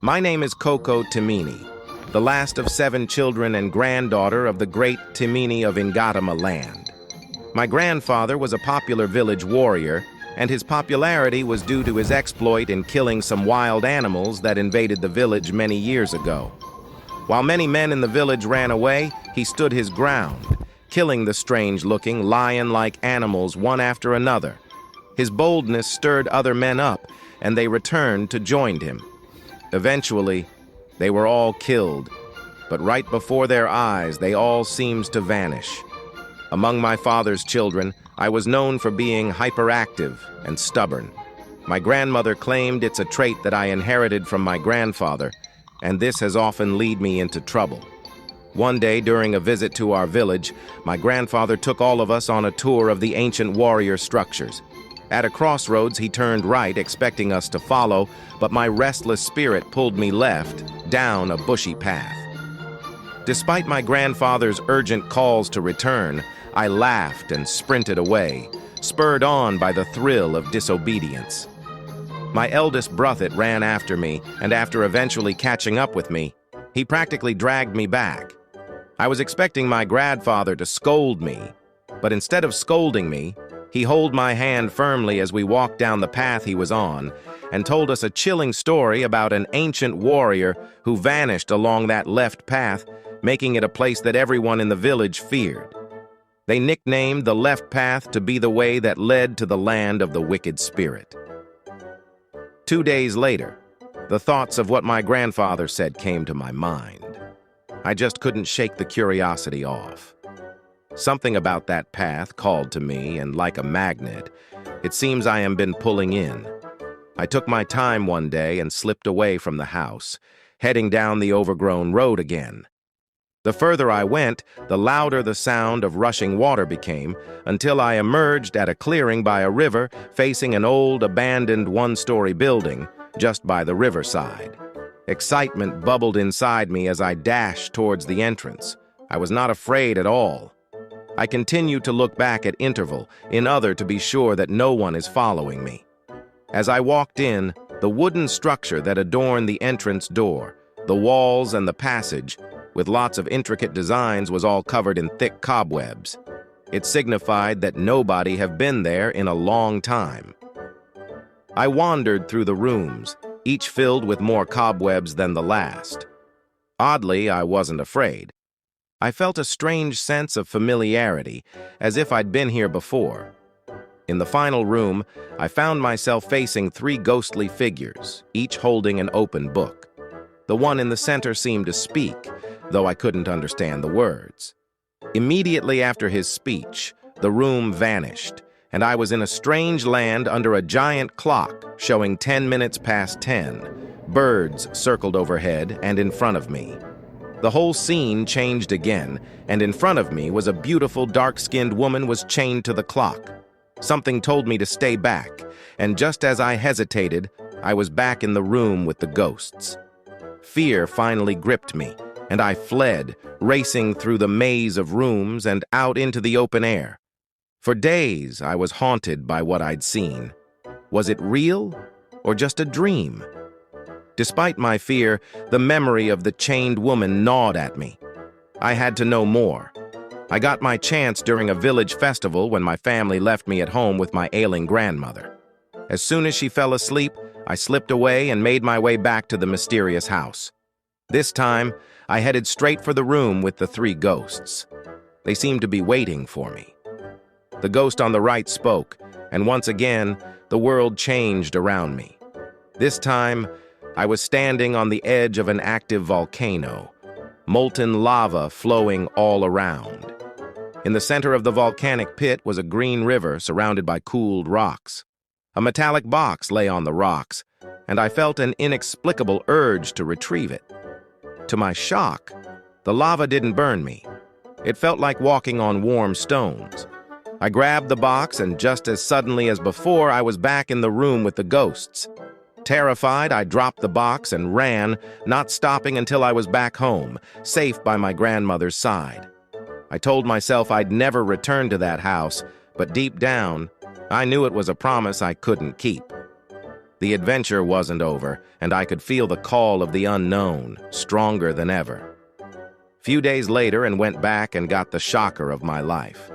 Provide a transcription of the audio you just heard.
My name is Koko Timini, the last of 7 children and granddaughter of the great Timini of Ingatama land. My grandfather was a popular village warrior, and his popularity was due to his exploit in killing some wild animals that invaded the village many years ago. While many men in the village ran away, he stood his ground, killing the strange-looking, lion-like animals one after another. His boldness stirred other men up, and they returned to join him. Eventually, they were all killed, but right before their eyes, they all seemed to vanish. Among my father's children, I was known for being hyperactive and stubborn. My grandmother claimed it's a trait that I inherited from my grandfather, and this has often led me into trouble. One day, during a visit to our village, my grandfather took all of us on a tour of the ancient warrior structures. At a crossroads, he turned right, expecting us to follow, but my restless spirit pulled me left, down a bushy path. Despite my grandfather's urgent calls to return, I laughed and sprinted away, spurred on by the thrill of disobedience. My eldest brother ran after me, and after eventually catching up with me, he practically dragged me back. I was expecting my grandfather to scold me, but instead of scolding me, he held my hand firmly as we walked down the path he was on and told us a chilling story about an ancient warrior who vanished along that left path, making it a place that everyone in the village feared. They nicknamed the left path to be the way that led to the land of the wicked spirit. 2 days later, the thoughts of what my grandfather said came to my mind. I just couldn't shake the curiosity off. Something about that path called to me, and like a magnet, it seems I am been pulling in. I took my time one day and slipped away from the house, heading down the overgrown road again. The further I went, the louder the sound of rushing water became, until I emerged at a clearing by a river facing an old, abandoned one-story building just by the riverside. Excitement bubbled inside me as I dashed towards the entrance. I was not afraid at all. I continued to look back at interval, to be sure that no one is following me. As I walked in, the wooden structure that adorned the entrance door, the walls and the passage, with lots of intricate designs, was all covered in thick cobwebs. It signified that nobody had been there in a long time. I wandered through the rooms, each filled with more cobwebs than the last. Oddly, I wasn't afraid. I felt a strange sense of familiarity, as if I'd been here before. In the final room, I found myself facing 3 ghostly figures, each holding an open book. The one in the center seemed to speak, though I couldn't understand the words. Immediately after his speech, the room vanished, and I was in a strange land under a giant clock showing 10 minutes past 10. Birds circled overhead and in front of me. The whole scene changed again, and in front of me was a beautiful dark-skinned woman was chained to the clock. Something told me to stay back, and just as I hesitated, I was back in the room with the ghosts. Fear finally gripped me, and I fled, racing through the maze of rooms and out into the open air. For days, I was haunted by what I'd seen. Was it real, or just a dream? Despite my fear, the memory of the chained woman gnawed at me. I had to know more. I got my chance during a village festival when my family left me at home with my ailing grandmother. As soon as she fell asleep, I slipped away and made my way back to the mysterious house. This time, I headed straight for the room with the 3 ghosts. They seemed to be waiting for me. The ghost on the right spoke, and once again, the world changed around me. This time, I was standing on the edge of an active volcano, molten lava flowing all around. In the center of the volcanic pit was a green river surrounded by cooled rocks. A metallic box lay on the rocks, and I felt an inexplicable urge to retrieve it. To my shock, the lava didn't burn me. It felt like walking on warm stones. I grabbed the box, and just as suddenly as before, I was back in the room with the ghosts. Terrified, I dropped the box and ran, not stopping until I was back home, safe by my grandmother's side. I told myself I'd never return to that house, but deep down, I knew it was a promise I couldn't keep. The adventure wasn't over, and I could feel the call of the unknown, stronger than ever. Few days later and went back and got the shocker of my life.